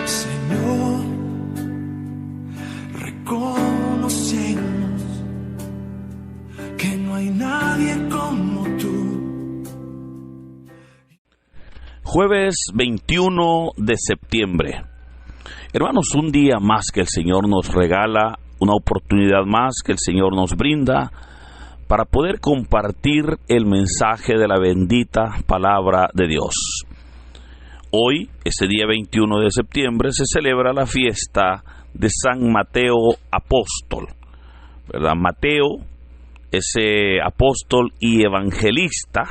Señor, reconocemos que no hay nadie como tú. Jueves 21 de septiembre. Hermanos, un día más que el Señor nos regala, una oportunidad más que el Señor nos brinda para poder compartir el mensaje de la bendita palabra de Dios. Hoy, este día 21 de septiembre, se celebra la fiesta de San Mateo Apóstol, ¿verdad? Mateo, ese apóstol y evangelista,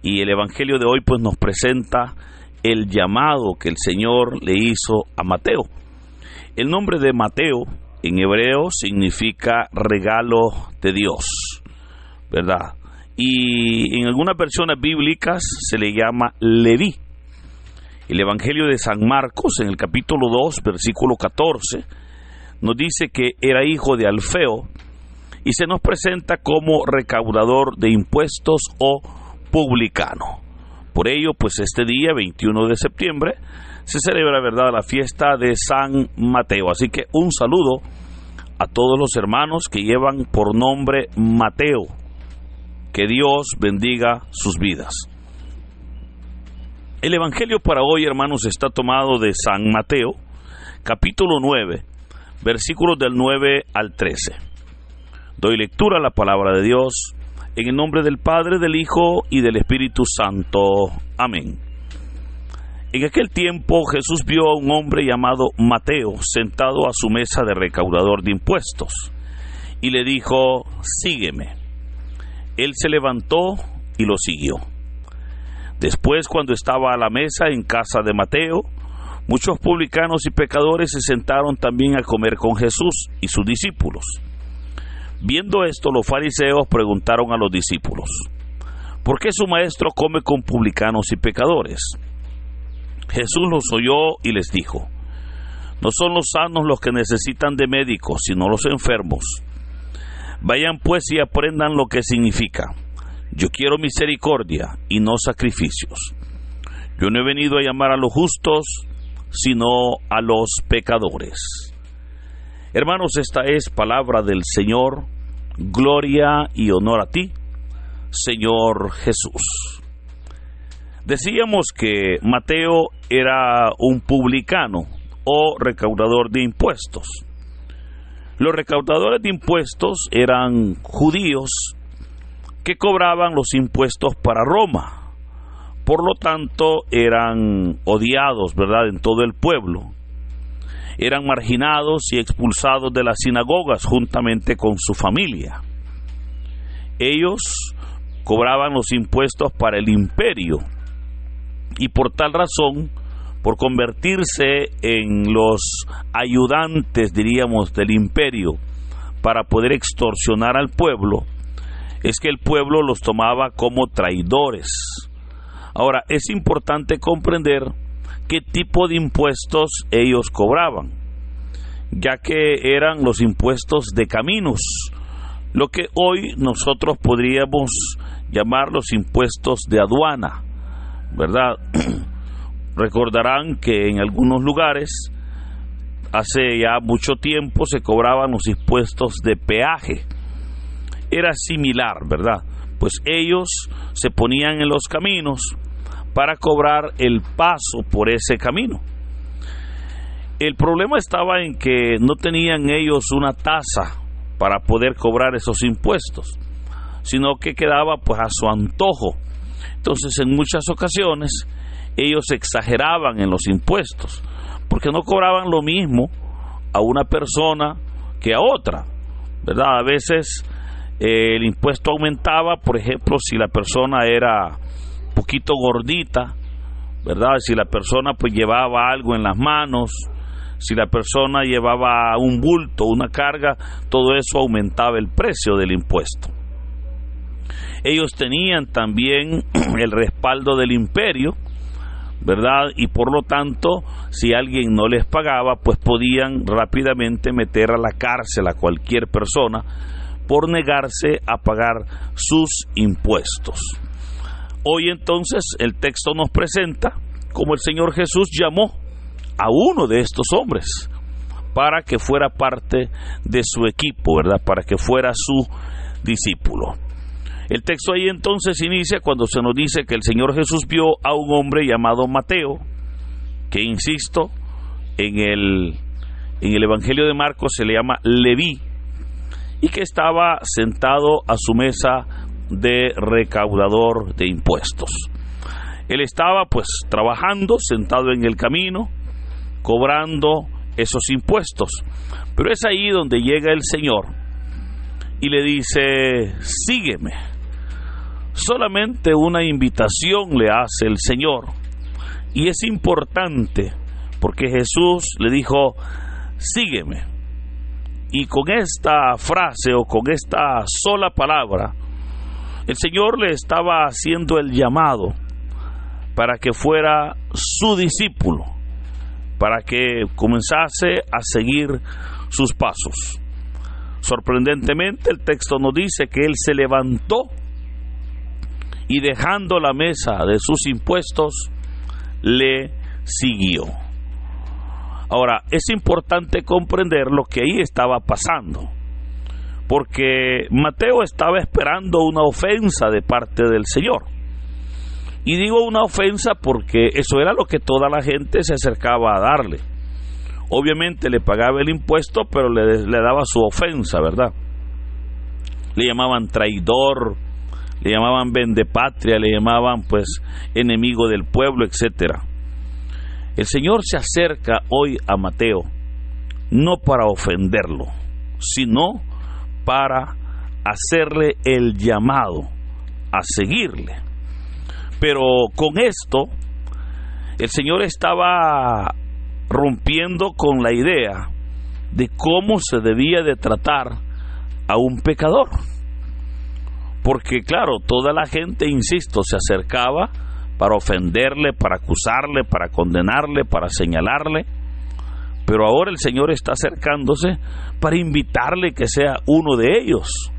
y el evangelio de hoy pues nos presenta el llamado que el Señor le hizo a Mateo. El nombre de Mateo en hebreo significa regalo de Dios, ¿verdad? Y en algunas versiones bíblicas se le llama Leví. El evangelio de San Marcos, en el capítulo 2, versículo 14, nos dice que era hijo de Alfeo y se nos presenta como recaudador de impuestos o publicano. Por ello, pues este día, 21 de septiembre, se celebra, ¿verdad?, la fiesta de San Mateo. Así que un saludo a todos los hermanos que llevan por nombre Mateo. Que Dios bendiga sus vidas. El evangelio para hoy, hermanos, está tomado de San Mateo, capítulo 9, versículos del 9 al 13. Doy lectura a la palabra de Dios. En el nombre del Padre, del Hijo y del Espíritu Santo. Amén. En aquel tiempo Jesús vio a un hombre llamado Mateo sentado a su mesa de recaudador de impuestos y le dijo: sígueme. Él se levantó y lo siguió. Después, cuando estaba a la mesa en casa de Mateo, muchos publicanos y pecadores se sentaron también a comer con Jesús y sus discípulos. Viendo esto, los fariseos preguntaron a los discípulos: ¿por qué su maestro come con publicanos y pecadores? Jesús los oyó y les dijo: no son los sanos los que necesitan de médicos, sino los enfermos. Vayan pues y aprendan lo que significa: yo quiero misericordia y no sacrificios. Yo no he venido a llamar a los justos, sino a los pecadores. Hermanos, esta es palabra del Señor. Gloria y honor a ti, Señor Jesús. Decíamos que Mateo era un publicano o recaudador de impuestos. Los recaudadores de impuestos eran judíos que cobraban los impuestos para Roma. Por lo tanto, eran odiados, ¿verdad?, en todo el pueblo. Eran marginados y expulsados de las sinagogas juntamente con su familia. Ellos cobraban los impuestos para el imperio y por tal razón, por convertirse en los ayudantes, diríamos, del imperio para poder extorsionar al pueblo, es que el pueblo los tomaba como traidores. Ahora, es importante comprender qué tipo de impuestos ellos cobraban, ya que eran los impuestos de caminos, lo que hoy nosotros podríamos llamar los impuestos de aduana, ¿verdad? Recordarán que en algunos lugares, hace ya mucho tiempo, se cobraban los impuestos de peaje. Era similar, ¿verdad? Pues ellos se ponían en los caminos para cobrar el paso por ese camino. El problema estaba en que no tenían ellos una tasa para poder cobrar esos impuestos, sino que quedaba pues a su antojo. Entonces, en muchas ocasiones ellos exageraban en los impuestos, porque no cobraban lo mismo a una persona que a otra, ¿verdad? A veces el impuesto aumentaba, por ejemplo, si la persona era poquito gordita, ¿verdad? Si la persona pues llevaba algo en las manos, si la persona llevaba un bulto, una carga, todo eso aumentaba el precio del impuesto. Ellos tenían también el respaldo del imperio, ¿verdad? Y por lo tanto, si alguien no les pagaba, pues podían rápidamente meter a la cárcel a cualquier persona por negarse a pagar sus impuestos. Hoy entonces el texto nos presenta cómo el Señor Jesús llamó a uno de estos hombres para que fuera parte de su equipo, ¿verdad? Para que fuera su discípulo. El texto ahí entonces inicia cuando se nos dice que el Señor Jesús vio a un hombre llamado Mateo, que insisto, en el Evangelio de Marcos se le llama Leví, y que estaba sentado a su mesa de recaudador de impuestos. Él estaba pues trabajando, sentado en el camino, cobrando esos impuestos. Pero es ahí donde llega el Señor y le dice: sígueme. Solamente una invitación le hace el Señor, y es importante porque Jesús le dijo: sígueme. Y con esta frase o con esta sola palabra, el Señor le estaba haciendo el llamado para que fuera su discípulo, para que comenzase a seguir sus pasos. Sorprendentemente, el texto nos dice que él se levantó y, dejando la mesa de sus impuestos, le siguió. Ahora, es importante comprender lo que ahí estaba pasando, porque Mateo estaba esperando una ofensa de parte del Señor. Y digo una ofensa porque eso era lo que toda la gente se acercaba a darle. Obviamente le pagaba el impuesto, pero le daba su ofensa, ¿verdad? Le llamaban traidor, le llamaban vendepatria, le llamaban pues enemigo del pueblo, etcétera. El Señor se acerca hoy a Mateo no para ofenderlo, sino para hacerle el llamado a seguirle. Pero con esto, el Señor estaba rompiendo con la idea de cómo se debía de tratar a un pecador. Porque claro, toda la gente, insisto, se acercaba para ofenderle, para acusarle, para condenarle, para señalarle. Pero ahora el Señor está acercándose para invitarle que sea uno de ellos.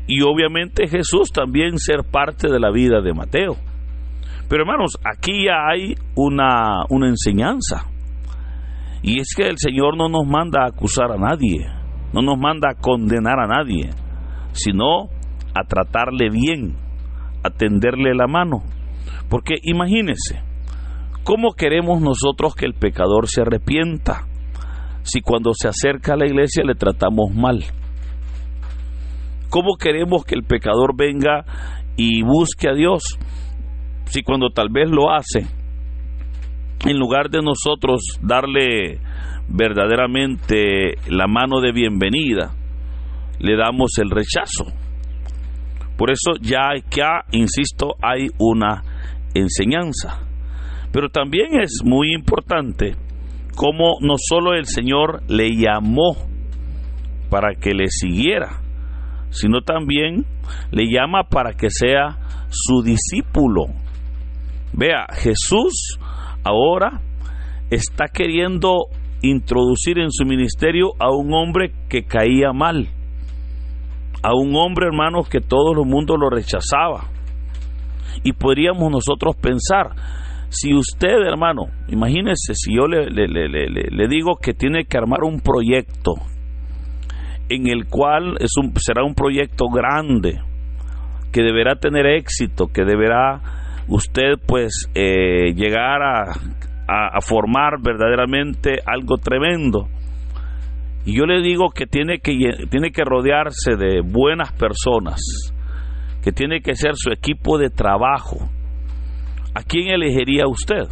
Y obviamente Jesús también ser parte de la vida de Mateo. Pero hermanos, aquí ya hay una enseñanza. Y es que el Señor no nos manda a acusar a nadie, no nos manda a condenar a nadie, sino a tratarle bien, a tenderle la mano. Porque imagínense, ¿cómo queremos nosotros que el pecador se arrepienta si cuando se acerca a la iglesia le tratamos mal? ¿Cómo queremos que el pecador venga y busque a Dios si cuando tal vez lo hace, en lugar de nosotros darle verdaderamente la mano de bienvenida, le damos el rechazo? Por eso ya, insisto, hay una enseñanza. Pero también es muy importante cómo no solo el Señor le llamó para que le siguiera, sino también le llama para que sea su discípulo. Vea, Jesús ahora está queriendo introducir en su ministerio a un hombre que caía mal, a un hombre, hermanos, que todo el mundo lo rechazaba. Y podríamos nosotros pensar, si usted, hermano, imagínese si yo le digo que tiene que armar un proyecto en el cual será un proyecto grande, que deberá tener éxito, que deberá usted pues llegar a formar verdaderamente algo tremendo. Y yo le digo que tiene que rodearse de buenas personas, que tiene que ser su equipo de trabajo. ¿A quién elegiría usted?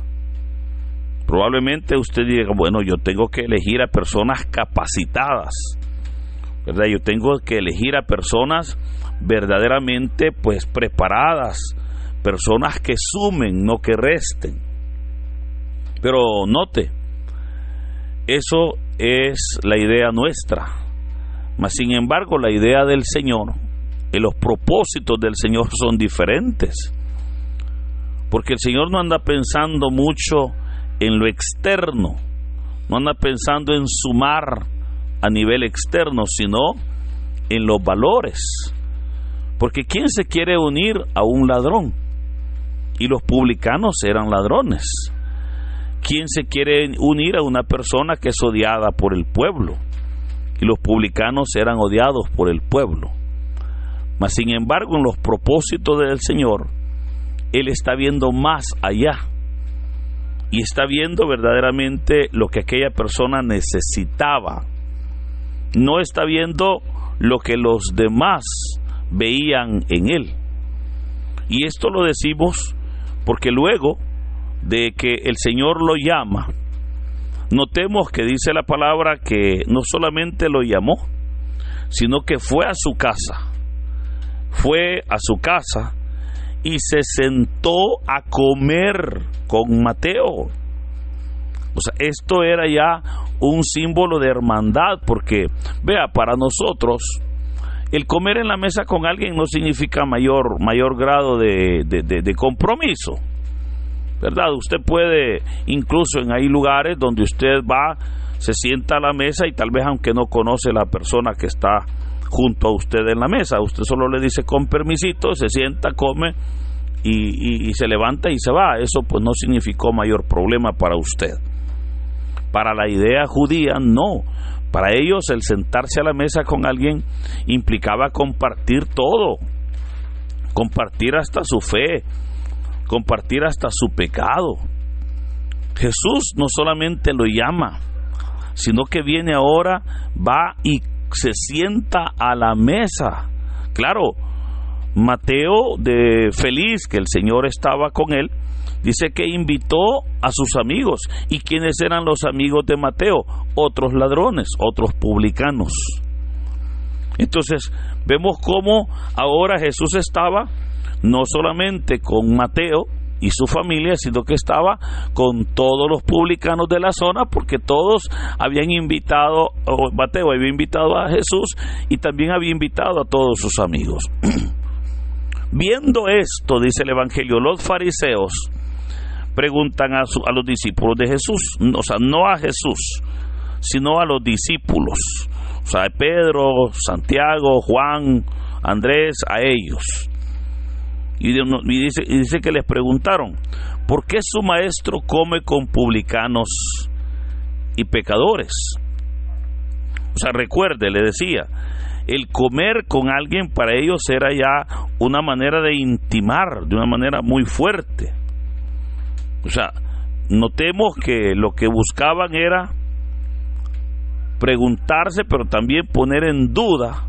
Probablemente usted diga, bueno, yo tengo que elegir a personas capacitadas, ¿verdad? Yo tengo que elegir a personas verdaderamente pues preparadas, personas que sumen, no que resten. Pero note, eso es la idea nuestra. Mas sin embargo, la idea del Señor y los propósitos del Señor son diferentes. Porque el Señor no anda pensando mucho en lo externo, no anda pensando en sumar a nivel externo, sino en los valores. Porque ¿quién se quiere unir a un ladrón? Y los publicanos eran ladrones. ¿quién se quiere unir a una persona que es odiada por el pueblo? Y los publicanos eran odiados por el pueblo. Mas sin embargo, en los propósitos del Señor, Él está viendo más allá. Y está viendo verdaderamente lo que aquella persona necesitaba. No está viendo lo que los demás veían en Él. Y esto lo decimos porque luego de que el Señor lo llama, notemos que dice la palabra que no solamente lo llamó, sino que fue a su casa. Fue a su casa y se sentó a comer con Mateo. O sea, esto era ya un símbolo de hermandad, porque, vea, para nosotros, el comer en la mesa con alguien no significa mayor grado de compromiso, ¿verdad? Usted puede, incluso hay lugares donde usted va, se sienta a la mesa y tal vez aunque no conoce la persona que está junto a usted en la mesa, usted solo le dice con permisito, se sienta, come y se levanta y se va. Eso pues no significó mayor problema para usted. Para la idea judía, no. Para ellos el sentarse a la mesa con alguien implicaba compartir todo, compartir hasta su fe, compartir hasta su pecado. Jesús no solamente lo llama, sino que viene ahora, va y se sienta a la mesa. Claro, Mateo, de feliz que el Señor estaba con él, dice que invitó a sus amigos. ¿Y quiénes eran los amigos de Mateo? Otros ladrones, otros publicanos. Entonces, vemos cómo ahora Jesús estaba no solamente con Mateo y su familia, sino que estaba con todos los publicanos de la zona, porque todos habían invitado, o Mateo había invitado a Jesús y también había invitado a todos sus amigos. Viendo esto, dice el Evangelio, los fariseos preguntan a los discípulos de Jesús, o sea, no a Jesús, sino a los discípulos, o sea, Pedro, Santiago, Juan, Andrés, a ellos. Y dice que les preguntaron, ¿por qué su maestro come con publicanos y pecadores? O sea, recuerde, le decía, el comer con alguien para ellos era ya una manera de intimar, de una manera muy fuerte. O sea, notemos que lo que buscaban era preguntarse, pero también poner en duda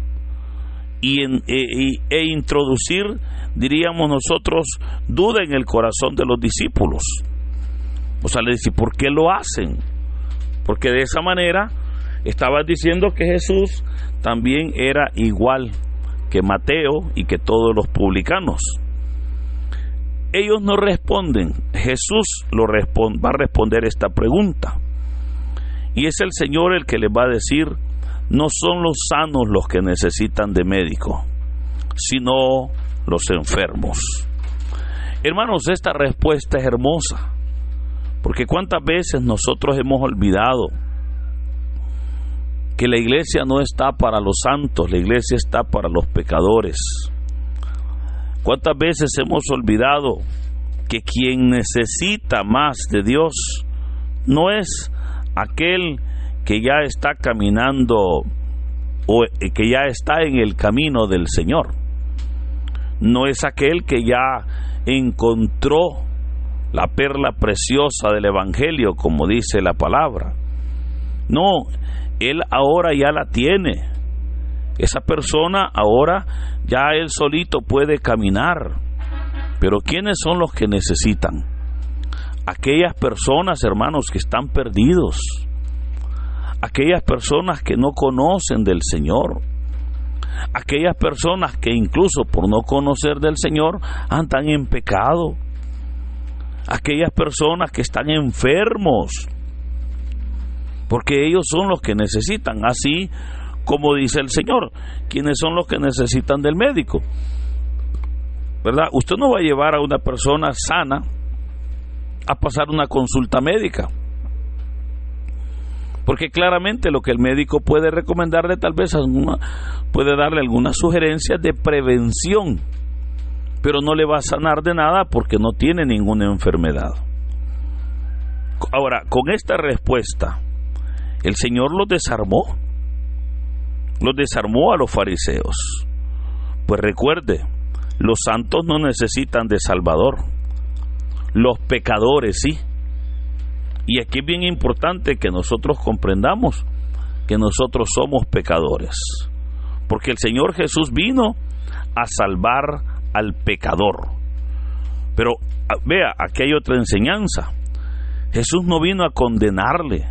e introducir, diríamos nosotros, duda en el corazón de los discípulos. O sea, le dice, ¿por qué lo hacen? Porque de esa manera estaban diciendo que Jesús también era igual que Mateo y que todos los publicanos. Ellos no responden, Jesús va a responder esta pregunta. Y es el Señor el que les va a decir, no son los sanos los que necesitan de médico, sino los enfermos. Hermanos, esta respuesta es hermosa, porque cuántas veces nosotros hemos olvidado que la iglesia no está para los santos, la iglesia está para los pecadores. ¿Cuántas veces hemos olvidado que quien necesita más de Dios no es aquel que ya está caminando o que ya está en el camino del Señor? No es aquel que ya encontró la perla preciosa del Evangelio, como dice la palabra. No, él ahora ya la tiene. Esa persona ahora ya él solito puede caminar. Pero ¿quiénes son los que necesitan? Aquellas personas, hermanos, que están perdidos. Aquellas personas que no conocen del Señor. Aquellas personas que incluso por no conocer del Señor andan en pecado. Aquellas personas que están enfermos. Porque ellos son los que necesitan, así como dice el Señor. ¿Quiénes son los que necesitan del médico? ¿Verdad? Usted no va a llevar a una persona sana a pasar una consulta médica, porque claramente lo que el médico puede recomendarle, tal vez puede darle algunas sugerencias de prevención, pero no le va a sanar de nada porque no tiene ninguna enfermedad. Ahora, con esta respuesta, el Señor los desarmó a los fariseos. Pues recuerde, los santos no necesitan de Salvador, los pecadores sí. Y aquí es bien importante que nosotros comprendamos que nosotros somos pecadores, porque el Señor Jesús vino a salvar al pecador. Pero vea, aquí hay otra enseñanza. Jesús no vino a condenarle,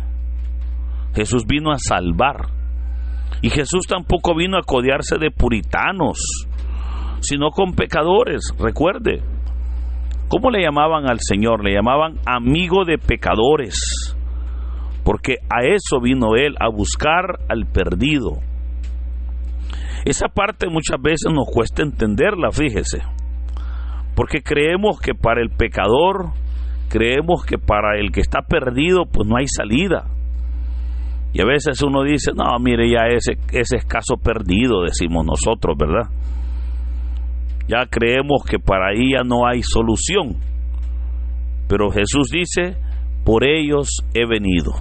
Jesús vino a salvar. Y Jesús tampoco vino a codearse de puritanos, sino con pecadores. Recuerde, ¿cómo le llamaban al Señor? Le llamaban amigo de pecadores, porque a eso vino Él, a buscar al perdido. Esa parte muchas veces nos cuesta entenderla, fíjese, porque creemos que para el pecador, creemos que para el que está perdido, pues no hay salida. Y a veces uno dice, no, mire, ya ese es caso perdido, decimos nosotros, ¿verdad? Ya creemos que para ahí ya no hay solución. Pero Jesús dice, por ellos he venido.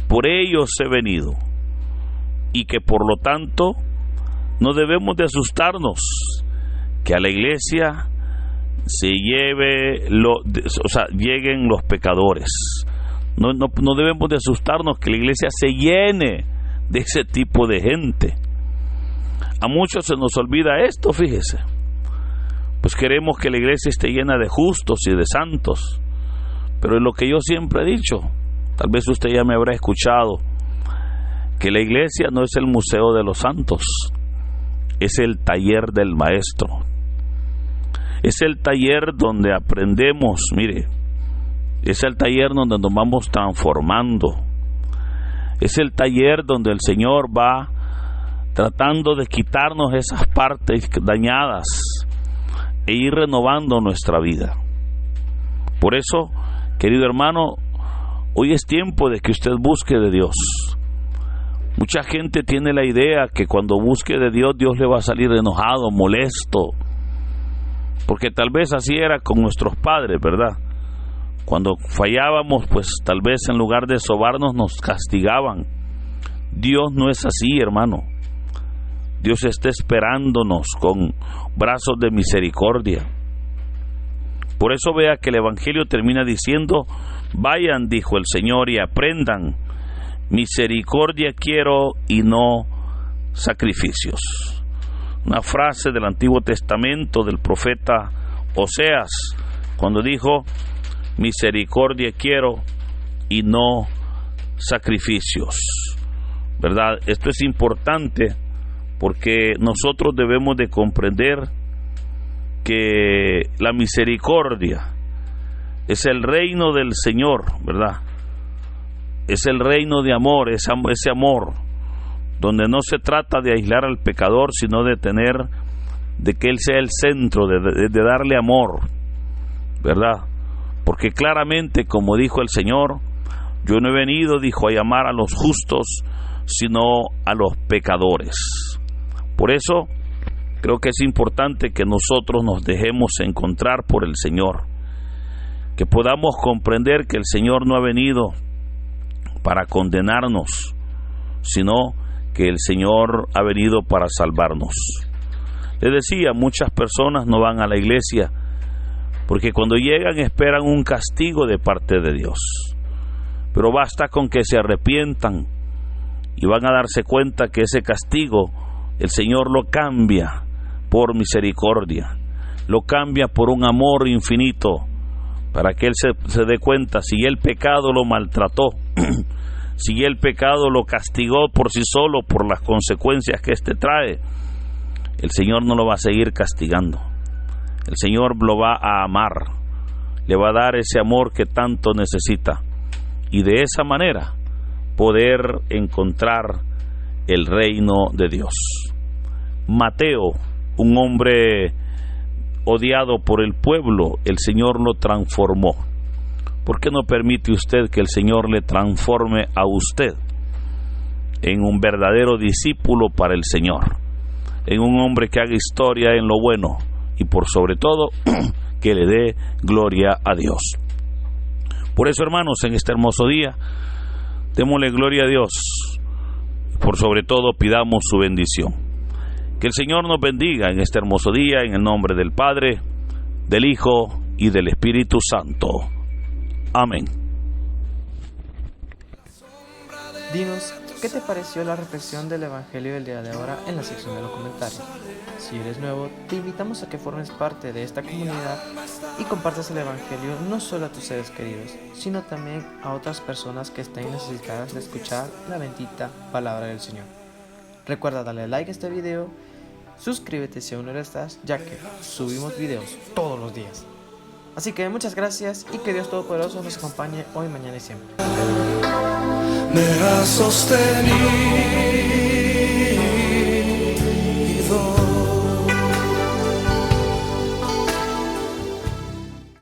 Por ellos he venido. Y que por lo tanto, no debemos de asustarnos que a la iglesia lleguen los pecadores. No debemos de asustarnos que la iglesia se llene de ese tipo de gente. A muchos se nos olvida esto, fíjese. Pues queremos que la iglesia esté llena de justos y de santos. Pero es lo que yo siempre he dicho, tal vez usted ya me habrá escuchado, que la iglesia no es el museo de los santos, es el taller del maestro. Es el taller donde aprendemos, mire, es el taller donde nos vamos transformando. Es el taller donde el Señor va tratando de quitarnos esas partes dañadas e ir renovando nuestra vida. Por eso, querido hermano, hoy es tiempo de que usted busque de Dios. Mucha gente tiene la idea que cuando busque de Dios, Dios le va a salir enojado, molesto, porque tal vez así era con nuestros padres, ¿verdad? Cuando fallábamos, pues tal vez en lugar de sobarnos nos castigaban. Dios no es así, hermano. Dios está esperándonos con brazos de misericordia. Por eso vea que el Evangelio termina diciendo, vayan, dijo el Señor, y aprendan, misericordia quiero y no sacrificios. Una frase del Antiguo Testamento del profeta Oseas, cuando dijo, misericordia quiero y no sacrificios, ¿verdad? Esto es importante porque nosotros debemos de comprender que la misericordia es el reino del Señor, ¿verdad? Es el reino de amor, ese amor donde no se trata de aislar al pecador, sino de que Él sea el centro, de darle amor, ¿verdad? Porque claramente, como dijo el Señor, yo no he venido, dijo, a llamar a los justos, sino a los pecadores. Por eso, creo que es importante que nosotros nos dejemos encontrar por el Señor, que podamos comprender que el Señor no ha venido para condenarnos, sino que el Señor ha venido para salvarnos. Les decía, muchas personas no van a la iglesia porque cuando llegan esperan un castigo de parte de Dios. Pero basta con que se arrepientan y van a darse cuenta que ese castigo el Señor lo cambia por misericordia, lo cambia por un amor infinito, para que Él se dé cuenta, si el pecado lo maltrató, si el pecado lo castigó por sí solo, por las consecuencias que éste trae, el Señor no lo va a seguir castigando. El Señor lo va a amar, le va a dar ese amor que tanto necesita, y de esa manera poder encontrar el reino de Dios. Mateo, un hombre odiado por el pueblo, el Señor lo transformó. ¿Por qué no permite usted que el Señor le transforme a usted en un verdadero discípulo para el Señor, en un hombre que haga historia en lo bueno y por sobre todo que le dé gloria a Dios? Por eso, hermanos, en este hermoso día, démosle gloria a Dios. Por sobre todo, pidamos su bendición. Que el Señor nos bendiga en este hermoso día, en el nombre del Padre, del Hijo y del Espíritu Santo. Amén. Dinos, ¿qué te pareció la reflexión del Evangelio del día de ahora en la sección de los comentarios? Si eres nuevo, te invitamos a que formes parte de esta comunidad y compartas el Evangelio no solo a tus seres queridos, sino también a otras personas que estén necesitadas de escuchar la bendita palabra del Señor. Recuerda darle like a este video, suscríbete si aún no lo estás, ya que subimos videos todos los días. Así que muchas gracias y que Dios Todopoderoso nos acompañe hoy, mañana y siempre. Me ha sostenido.